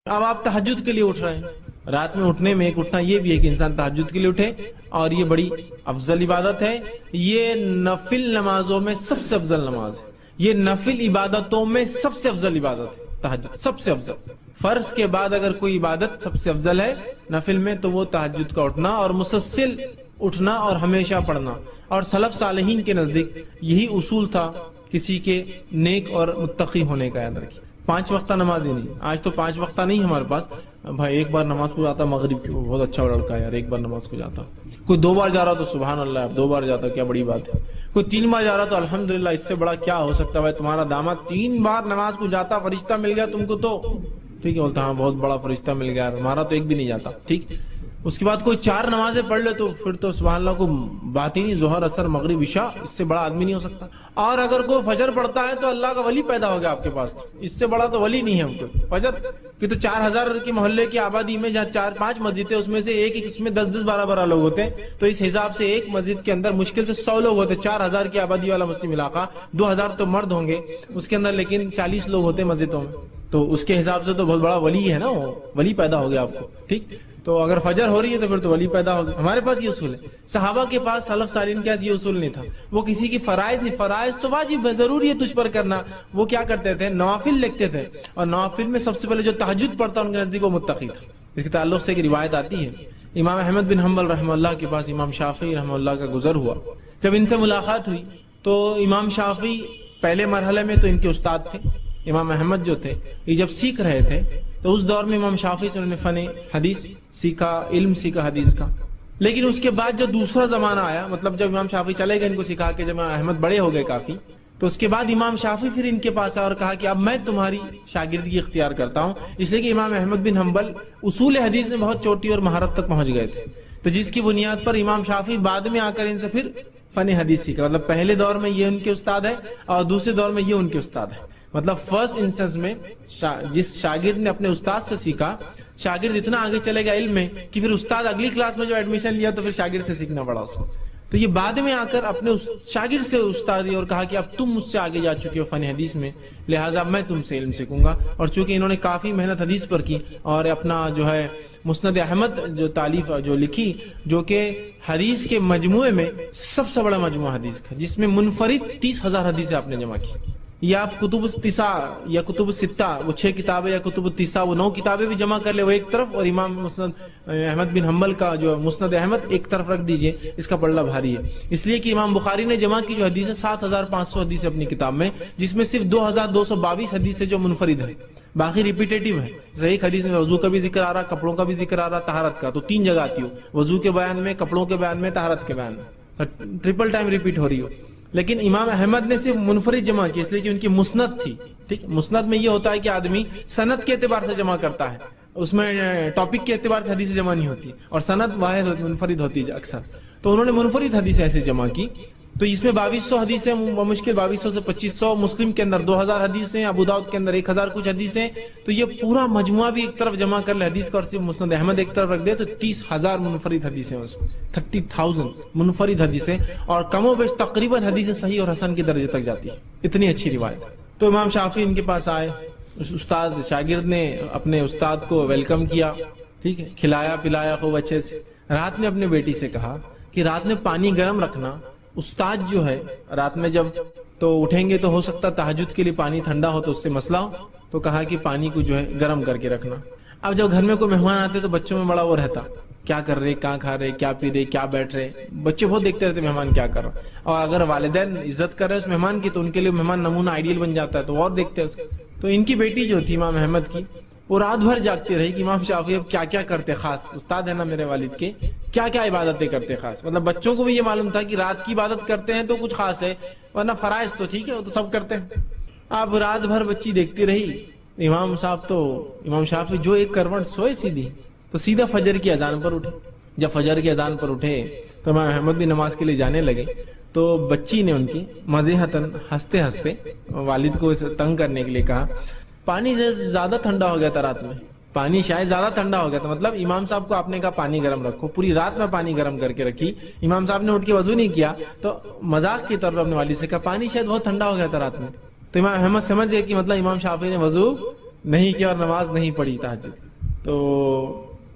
اب آپ تہجد کے لیے اٹھ رہے ہیں، رات میں اٹھنے میں ایک اٹھنا یہ بھی ہے کہ انسان تہجد کے لیے اٹھے، اور یہ بڑی افضل عبادت ہے۔ یہ نفل نمازوں میں سب سے افضل نماز ہے، یہ نفل عبادتوں میں سب سے افضل عبادت ہے تہجد، سب سے افضل۔ فرض کے بعد اگر کوئی عبادت سب سے افضل ہے نفل میں تو وہ تہجد کا اٹھنا اور مسلسل اٹھنا اور ہمیشہ پڑھنا۔ اور سلف صالحین کے نزدیک یہی اصول تھا کسی کے نیک اور متقی ہونے کا۔ یاد رکھیے 5 وقتہ نماز ہی نہیں، آج تو 5 وقتہ نہیں ہمارے پاس، بھائی ایک بار نماز کو جاتا مغرب کی، بہت اچھا لڑکا ہے یار، ایک بار نماز کو جاتا، کوئی 2 بار جا رہا تو سبحان اللہ یار 2 بار جاتا کیا بڑی بات ہے، کوئی 3 بار جا رہا تو الحمدللہ، اس سے بڑا کیا ہو سکتا ہے، بھائی تمہارا داماد 3 بار نماز کو جاتا، فرشتہ مل گیا تم کو تو ٹھیک ہے، بولتا ہاں بہت بڑا فرشتہ مل گیا، ہمارا تو ایک بھی نہیں جاتا، ٹھیک۔ اس کے بعد کوئی 4 نمازیں پڑھ لے تو پھر تو سبحان اللہ کو بات ہی نہیں، ظہر اثر مغرب عشاء، اس سے بڑا آدمی نہیں ہو سکتا۔ اور اگر کوئی فجر پڑھتا ہے تو اللہ کا ولی پیدا ہو گیا آپ کے پاس، اس سے بڑا تو ولی نہیں ہے ہم کو۔ فجر کی تو 4000 کی محلے کی آبادی میں جہاں 4-5 مسجدیں، اس میں سے ایک اس میں 10-10 12-12 لوگ ہوتے ہیں، تو اس حساب سے ایک مسجد کے اندر مشکل سے 100 لوگ ہوتے ہیں۔ 4000 کی آبادی والا مسلم علاقہ، 2000 تو مرد ہوں گے اس کے اندر، لیکن 40 لوگ ہوتے ہیں مسجدوں میں، تو اس کے حساب سے تو بہت بڑا ولی ہے نا، وہ ولی پیدا ہو گیا آپ کو، ٹھیک۔ تو اگر فجر ہو رہی ہے تو پھر تو ولی پیدا ہو گیا۔ ہمارے پاس یہ اصول ہے، صحابہ کے پاس سلف صالحین کے پاس یہ اصول نہیں تھا، وہ کسی کی فرائض نہیں، فرائض تو واجب ہے، ضروری ہے تجھ پر کرنا، وہ کیا کرتے تھے نوافل لکھتے تھے، اور نوافل میں سب سے پہلے جو تہجد پڑھتا ان کے نزدیک وہ متقی تھا۔ اس کے تعلق سے ایک روایت آتی ہے، امام احمد بن حنبل رحمہ اللہ کے پاس امام شافعی رحمہ اللہ کا گزر ہوا، جب ان سے ملاقات ہوئی تو امام شافعی پہلے مرحلے میں تو ان کے استاد تھے، امام احمد جو تھے یہ جب سیکھ رہے تھے تو اس دور میں امام شافعی سے انہوں نے فن حدیث سیکھا، علم سیکھا حدیث کا۔ لیکن اس کے بعد جو دوسرا زمانہ آیا، مطلب جب امام شافعی چلے گئے ان کو سکھا کے، جب امام احمد بڑے ہو گئے کافی، تو اس کے بعد امام شافعی پھر ان کے پاس آیا اور کہا کہ اب میں تمہاری شاگردگی اختیار کرتا ہوں، اس لیے کہ امام احمد بن حنبل اصول حدیث میں بہت چوٹی اور مہارت تک پہنچ گئے تھے، تو جس کی بنیاد پر امام شافعی بعد میں آ کر ان سے پھر فن حدیث سیکھا۔ مطلب پہلے دور میں یہ ان کے استاد ہے اور دوسرے دور میں یہ ان کے استاد ہے۔ مطلب فرسٹ انسٹنس میں جس شاگرد نے اپنے استاد سے سیکھا، شاگرد اتنا آگے چلے گا علم میں کہ پھر استاد اگلی کلاس میں جو ایڈمیشن لیا تو پھر شاگرد سے سیکھنا پڑا اس کو، تو یہ بعد میں آ کر اپنے شاگرد سے استادی اور کہا کہ اب تم مجھ سے آگے جا چکے ہو فن حدیث میں، لہٰذا میں تم سے علم سیکھوں گا۔ اور چونکہ انہوں نے کافی محنت حدیث پر کی اور اپنا جو ہے مسند احمد جو تالیف جو لکھی، جو کہ حدیث کے مجموعے میں سب سے بڑا مجموعہ حدیث کا، جس میں منفرد 30,000 حدیثیں آپ نے جمع کی، یا آپ کتب التسع یا کتب الستہ وہ 6 کتابیں، یا کتب التسع وہ 9 کتابیں بھی جمع کر لے وہ ایک طرف، اور امام مسند احمد بن حنبل کا جو مسند احمد ایک طرف رکھ دیجئے، اس کا پلڑا بھاری ہے، اس لیے کہ امام بخاری نے جمع کی جو حدیث ہے 7,500 حدیث اپنی کتاب میں، جس میں صرف 2,222 حدیث ہے جو منفرد ہے، باقی ریپیٹیٹیو ہے۔ صحیح حدیث میں وضو کا بھی ذکر آ رہا، کپڑوں کا بھی ذکر آ رہا، طہارت کا، تو 3 جگہ آتی ہو، وضو کے بیان میں، کپڑوں کے بیان میں، طہارت کے بیان میں، ٹرپل ٹائم ریپیٹ ہو رہی ہو۔ لیکن امام احمد نے صرف منفرد جمع کی، اس لیے کہ ان کی مسند تھی، ٹھیک۔ مسند میں یہ ہوتا ہے کہ آدمی سند کے اعتبار سے جمع کرتا ہے، اس میں ٹاپک کے اعتبار سے حدیث جمع نہیں ہوتی، اور سند واحد منفرد ہوتی ہے اکثر، تو انہوں نے منفرد حدیث ایسے جمع کی، تو اس میں 2200 حدیثیں، مشکل 2200 سے 2500، مسلم کے اندر 2000 حدیثیں، ابو داؤد کے اندر 1000 کچھ حدیثیں، تو یہ پورا مجموعہ بھی ایک طرف جمع کر لے حدیث کا، اور صرف مسند احمد ایک طرف رکھ دے تو 30,000 منفرد حدیثیں، اس میں 30,000 منفرد حدیثیں، اور کم و بیش تقریباً حدیث صحیح اور حسن کے درجے تک جاتی ہے، اتنی اچھی روایت۔ تو امام شافعی ان کے پاس آئے، اس استاد شاگرد نے اپنے استاد کو ویلکم کیا، ٹھیک ہے، کھلایا پلایا خوب اچھے سے۔ رات میں اپنے بیٹی سے کہا کہ رات میں پانی گرم رکھنا، استاد جو ہے رات میں جب تو اٹھیں گے تو ہو سکتا تہجد کے لیے پانی ٹھنڈا ہو تو اس سے مسئلہ ہو، تو کہا کہ پانی کو جو ہے گرم کر کے رکھنا۔ اب جب گھر میں کوئی مہمان آتے تو بچوں میں بڑا وہ رہتا، کیا کر رہے، کہاں کھا رہے، کیا پی رہے، کیا بیٹھ رہے، بچے بہت دیکھتے رہتے مہمان کیا کر رہا، اور اگر والدین عزت کر رہے اس مہمان کی تو ان کے لیے مہمان نمونہ آئیڈیل بن جاتا ہے، تو اور دیکھتے ہیں اس کو۔ تو ان کی بیٹی جو تھی امام احمد کی، وہ رات بھر جاگتی رہی کہ امام شافعی اب کیا کیا کرتے، خاص استاد ہے نا میرے والد کے، کیا کیا عبادتیں کرتے خاص، مطلب بچوں کو بھی یہ معلوم تھا کہ رات کی عبادت کرتے ہیں تو کچھ خاص ہے، ورنہ فرائض تو ٹھیک ہے وہ تو سب کرتے ہیں۔ اب رات بھر بچی دیکھتی رہی، امام شافعی جو ایک کروٹ سوئے سیدھی، تو سیدھا فجر کی اذان پر اٹھے۔ جب فجر کی اذان پر اٹھے تو امام احمد بھی نماز کے لیے جانے لگے، تو بچی نے ان کی مزیحتاً ہنستے ہنستے والد کو تنگ کرنے کے لیے کہا، پانی زیادہ ٹھنڈا ہو گیا تھا رات میں، پانی شاید زیادہ ٹھنڈا ہو گیا تھا، مطلب امام صاحب کو آپ نے کہا پانی گرم رکھو، پوری رات میں پانی گرم کر کے رکھی، امام صاحب نے اٹھ کے وضو نہیں کیا، تو مذاق کی طور پر اپنے والد سے کہا پانی شاید بہت ٹھنڈا ہو گیا تھا رات میں، تو امام احمد سمجھ گئے کہ مطلب امام شافعی نے وضو نہیں کیا اور نماز نہیں پڑھی تہجد. تو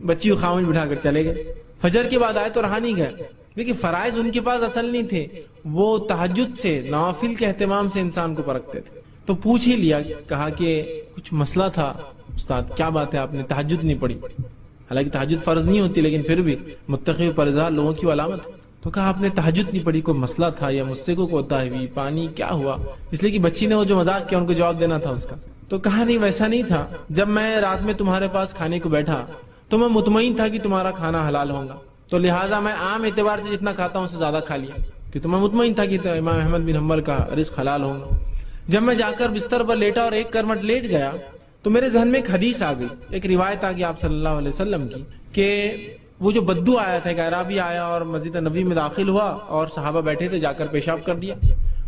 بچی کو خاموش بٹھا کر چلے گئے. فجر کے بعد آئے تو رہا نہیں گئے. دیکھیے فرائض ان کے پاس اصل نہیں تھے, وہ تہجد سے نوافل کے اہتمام سے انسان کو پرکھتے تھے. تو پوچھ ہی لیا, کہا کہ کچھ مسئلہ تھا استاد, کیا بات ہے آپ نے تہجد نہیں پڑھی؟ حالانکہ تہجد فرض نہیں ہوتی لیکن پھر بھی متقی و پرہیزگار لوگوں کی علامت. تو کہا آپ نے تہجد نہیں پڑھی, کوئی مسئلہ تھا یا مجھ سے کوئی کوتاہی ہوئی, پانی کیا ہوا؟ اس لیے کہ بچی نے وہ جو مذاق کیا ان کو جواب دینا تھا اس کا. تو کہا نہیں ویسا نہیں تھا, جب میں رات میں تمہارے پاس کھانے کو بیٹھا تو میں مطمئن تھا کہ تمہارا کھانا حلال ہوگا, تو لہٰذا میں عام اعتبار سے جتنا کھاتا ہوں اس سے زیادہ کھا لیا, کہ تو میں مطمئن تھا کہ امام احمد بن حنبل کا رزق حلال ہوگا. جب میں جا کر بستر پر لیٹا اور ایک کرمٹ لیٹ گیا تو میرے ذہن میں ایک حدیث آ گئی, ایک روایت آ گئی آپ صلی اللہ علیہ وسلم کی, کہ وہ جو بدو آیا تھا, ایک اعرابی آیا اور مسجد نبوی میں داخل ہوا اور صحابہ بیٹھے تھے, جا کر پیشاب کر دیا.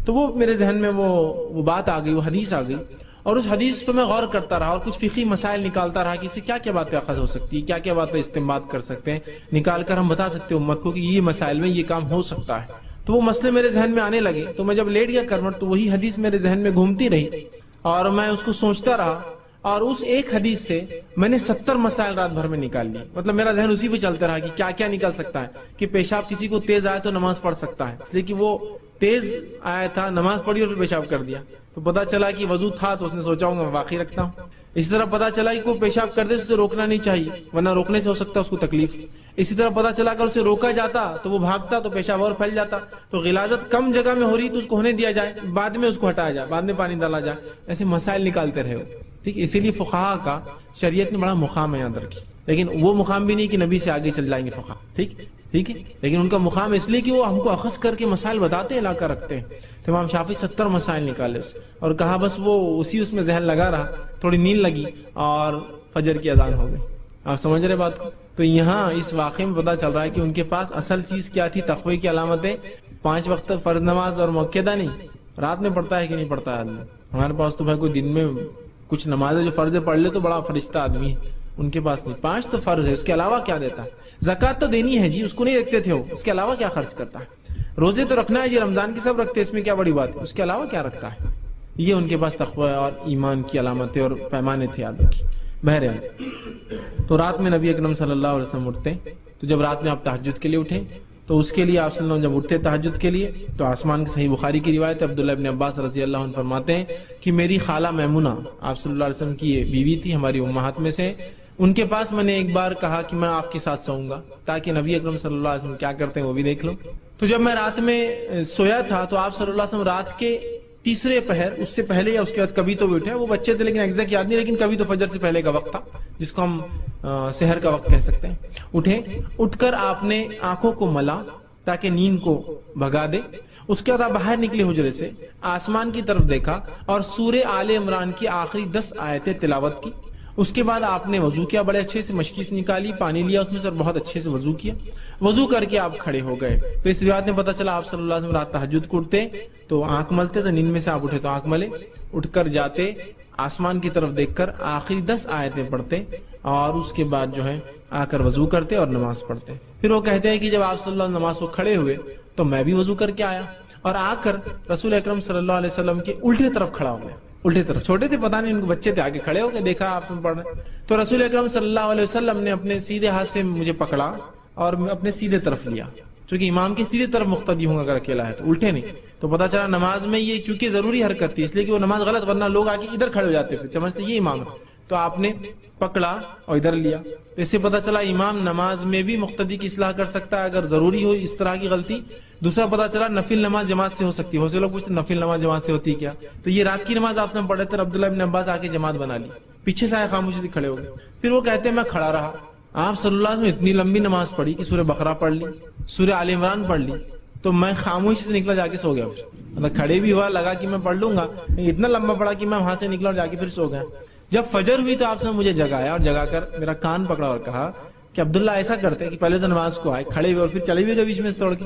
تو وہ میرے ذہن میں وہ بات آ گئی, وہ حدیث آ گئی, اور اس حدیث پہ میں غور کرتا رہا اور کچھ فقہی مسائل نکالتا رہا کہ اس سے کیا کیا بات پہ اخذ ہو سکتی ہے, کیا کیا بات پہ استنباط کر سکتے ہیں, نکال کر ہم بتا سکتے ہیں امت کو کہ یہ مسائل میں یہ کام ہو سکتا ہے. تو وہ مسئلے میرے ذہن میں آنے لگے. تو میں جب لیٹ گیا کرمٹ تو وہی حدیث میرے ذہن میں گھومتی رہی اور میں اس کو سوچتا رہا, اور اس ایک حدیث سے میں نے 70 مسائل رات بھر میں نکال لیے. مطلب میرا ذہن اسی پہ چلتا رہا کہ کیا کیا نکل سکتا ہے, کہ پیشاب کسی کو تیز آئے تو نماز پڑھ سکتا ہے, اس لیے کہ وہ تیز آیا تھا, نماز پڑھی اور پھر پیشاب کر دیا. تو پتا چلا کہ وضو تھا تو اس نے سوچا ہوگا میں باقی رکھتا ہوں. اسی طرح پتا چلا کہ کوئی پیشاب کر دے تو اسے روکنا نہیں چاہیے ورنہ روکنے سے ہو سکتا ہے اس کو تکلیف. اسی طرح پتا چلا کہ اسے روکا جاتا تو وہ بھاگتا تو پیشاب اور پھیل جاتا. تو غلاظت کم جگہ میں ہو رہی تو اس کو ہونے دیا جائے, بعد میں اس کو ہٹایا جائے, بعد میں پانی ڈالا جائے. ایسے مسائل نکالتے رہے. ٹھیک, اسی لیے فقہا کا شریعت نے بڑا مقام ہے یاد رکھی, لیکن وہ مقام بھی نہیں کہ نبی سے آگے چل جائیں گے فقہا. ٹھیک ہے, لیکن ان کا مقام اس لیے کہ وہ ہم کو اخذ کر کے مسائل بتاتے ہیں, لا کر رکھتے ہیں. تو امام شافعی 70 مسائل نکالے اس, اور کہا بس وہ اس میں ذہن لگا رہا, تھوڑی نیند لگی اور فجر کی اذان ہو گئی. آپ سمجھ رہے بات کو؟ تو یہاں اس واقعے میں پتا چل رہا ہے کہ ان کے پاس اصل چیز کیا تھی, تقوی کی علامتیں, 5 وقت فرض نماز اور مؤکدہ نہیں. رات میں پڑھتا ہے کہ نہیں پڑھتا ہے آدمی؟ ہمارے پاس تو بھائی کوئی دن میں کچھ نمازیں جو فرض پڑھ لے تو بڑا فرشتہ آدمی ہے, ان کے پاس نہیں. 5 تو فرض ہے, اس کے علاوہ کیا دیتا ہے؟ زکوٰۃ تو دینی ہے جی, اس کو نہیں رکھتے تھے وہ, اس کے علاوہ کیا خرچ کرتا ہے؟ روزے تو رکھنا ہے جی, رمضان کی سب رکھتے ہیں, اس میں کیا بڑی بات ہے, اس کے علاوہ کیا رکھتا ہے؟ یہ ان کے پاس تقوی اور ایمان کی علامتیں اور پیمانے تھے یاد رکھی. بہرحال تو رات میں نبی اکرم صلی اللہ علیہ وسلم اٹھتے, تو جب رات میں آپ تہجد کے لیے اٹھیں تو اس کے لیے آپ صلی اللہ علیہ وسلم جب اٹھتے تہجد کے لیے تو آسمان کی صحیح بخاری کی روایت عبداللہ ابن عباس رضی اللہ عنہ فرماتے ہیں کہ میری خالہ میمونہ آپ صلی اللہ علیہ وسلم کی یہ بیوی تھی, ہماری امہات میں سے, ان کے پاس میں نے ایک بار کہا کہ میں آپ کے ساتھ سوؤں گا تاکہ نبی اکرم صلی اللہ علیہ وسلم کیا کرتے ہیں وہ بھی دیکھ لو. تو جب میں رات میں سویا تھا تو آپ صلی اللہ علیہ وسلم رات کے تیسرے پہر, اس سے پہلے یا اس کے بعد کبھی تو بھی اٹھے, وہ بچے تھے لیکن ایگزیکٹ یاد نہیں, لیکن کبھی تو فجر سے پہلے کا وقت تھا جس کو ہم سحر کا وقت کہہ سکتے ہیں. اٹھے, اٹھ کر آپ نے آنکھوں کو ملا تاکہ نیند کو بھگا دے. اس کے بعد آپ باہر نکلے حجرے سے, آسمان کی طرف دیکھا اور سورہ آل عمران کی آخری 10 آیتیں تلاوت کی. اس کے بعد آپ نے وضو کیا, بڑے اچھے سے مشکیز نکالی, پانی لیا اس میں سے اور بہت اچھے سے وضو کیا. وضو کر کے آپ کھڑے ہو گئے. تو اس روایت میں پتہ چلا آپ صلی اللہ علیہ وسلم رات تہجد کو اٹھتے تو آنکھ ملتے, تو نیند میں سے آپ اٹھے تو آنکھ ملے, اٹھ کر جاتے آسمان کی طرف دیکھ کر آخری 10 آیتیں پڑھتے اور اس کے بعد جو ہے آ کر وضو کرتے اور نماز پڑھتے. پھر وہ کہتے ہیں کہ جب آپ صلی اللہ علیہ وسلم نماز کو کھڑے ہوئے تو میں بھی وضو کر کے آیا اور آ کر رسول اکرم صلی اللہ علیہ وسلم کے الٹے طرف کھڑا ہو گیا. الٹے طرف, چھوٹے تھے پتہ نہیں ان کو, بچے تھے, آگے کھڑے ہو کے دیکھا آپ سے پڑھ رہے, تو رسول اکرم صلی اللہ علیہ وسلم نے اپنے سیدھے ہاتھ سے مجھے پکڑا اور اپنے سیدھے طرف لیا, چونکہ امام کے سیدھے طرف مقتدی ہوں اگر اکیلا ہے تو, الٹے نہیں. تو پتہ چلا نماز میں یہ چونکہ ضروری حرکت تھی اس لیے کہ وہ نماز غلط, ورنہ لوگ آگے ادھر کھڑے ہو جاتے تھے, سمجھتے یہ امام ہے, تو آپ نے پکڑا اور ادھر لیا. اس سے پتہ چلا امام نماز میں بھی مقتدی کی اصلاح کر سکتا ہے اگر ضروری ہو اس طرح کی غلطی. دوسرا پتہ چلا نفل نماز جماعت سے ہو سکتی ہے. بہت سے لوگ پوچھتے نفل نماز جماعت سے ہوتی کیا, تو یہ رات کی نماز آپ سے پڑھ رہے تھے, عبداللہ ابن عباس آ کے جماعت بنا لی, پیچھے سے آئے خاموشی سے کھڑے ہو گئے. پھر وہ کہتے ہیں میں کھڑا رہا, آپ صلی اللہ علیہ وسلم اتنی لمبی نماز پڑھی کہ سورہ بقرہ پڑھ لی, سورہ آل عمران پڑھ لی, تو میں خاموشی سے نکلا جا کے سو گیا. مطلب کھڑے بھی ہوا, لگا کہ میں پڑھ لوں گا, اتنا لمبا پڑھا کہ میں وہاں سے نکلا اور جا کے پھر سو گیا. جب فجر ہوئی تو آپ نے مجھے جگایا اور جگا کر میرا کان پکڑا اور کہا کہ عبداللہ ایسا کرتے کہ پہلے تو نماز کو آئے, کھڑے ہوئے اور پھر چلے ہوئے گئے بیچ میں سے توڑ کے.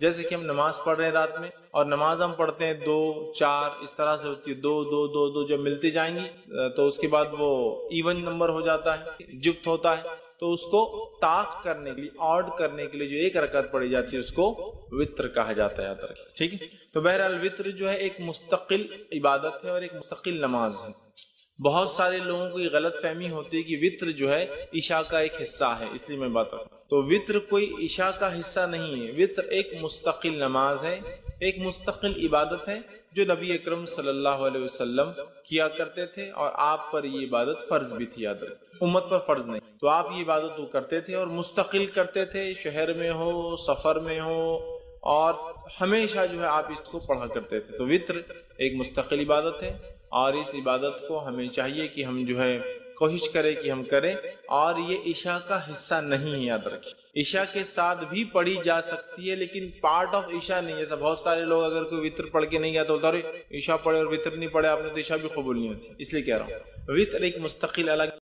جیسے کہ ہم نماز پڑھ رہے ہیں رات میں، اور نماز ہم پڑھتے ہیں 2 4 اس طرح سے ہوتی ہے، 2 2 2 2 جب ملتی جائیں گی تو اس کے بعد وہ ایون نمبر ہو جاتا ہے، جفت ہوتا ہے، تو اس کو طاق کرنے کے لیے، آڈ کرنے کے لیے جو ایک رکعت پڑھی جاتی ہے اس کو وطر کہا جاتا ہے، یاد رکھیں، ٹھیک ہے۔ تو بہرحال وطر جو ہے ایک مستقل عبادت ہے اور ایک مستقل نماز ہے۔ بہت سارے لوگوں کو یہ غلط فہمی ہوتی ہے کہ وطر جو ہے عشاء کا ایک حصہ ہے، اس لیے میں بات کروں، تو وطر کوئی عشاء کا حصہ نہیں ہے، وطر ایک مستقل نماز ہے، ایک مستقل عبادت ہے جو نبی اکرم صلی اللہ علیہ وسلم کیا کرتے تھے، اور آپ پر یہ عبادت فرض بھی تھی، یاد رکھیں، امت پر فرض نہیں، تو آپ یہ عبادت وہ کرتے تھے اور مستقل کرتے تھے، شہر میں ہو، سفر میں ہو، اور ہمیشہ جو ہے آپ اس کو پڑھا کرتے تھے۔ تو وطر ایک مستقل عبادت ہے، اور اس عبادت کو ہمیں چاہیے کہ ہم جو ہے کوشش کریں کہ ہم کریں، اور یہ عشاء کا حصہ نہیں ہے، یاد رکھیں، عشاء کے ساتھ بھی پڑھی جا سکتی ہے لیکن پارٹ آف عشاء نہیں ہے۔ جیسا بہت سارے لوگ اگر کوئی وطر پڑھ کے نہیں گیا تو بولتا ہے عشاء پڑھے اور وطر نہیں پڑھے آپ نے تو عشاء بھی قبول نہیں ہوتی، اس لیے کہہ رہا ہوں وطر ایک مستقل الگ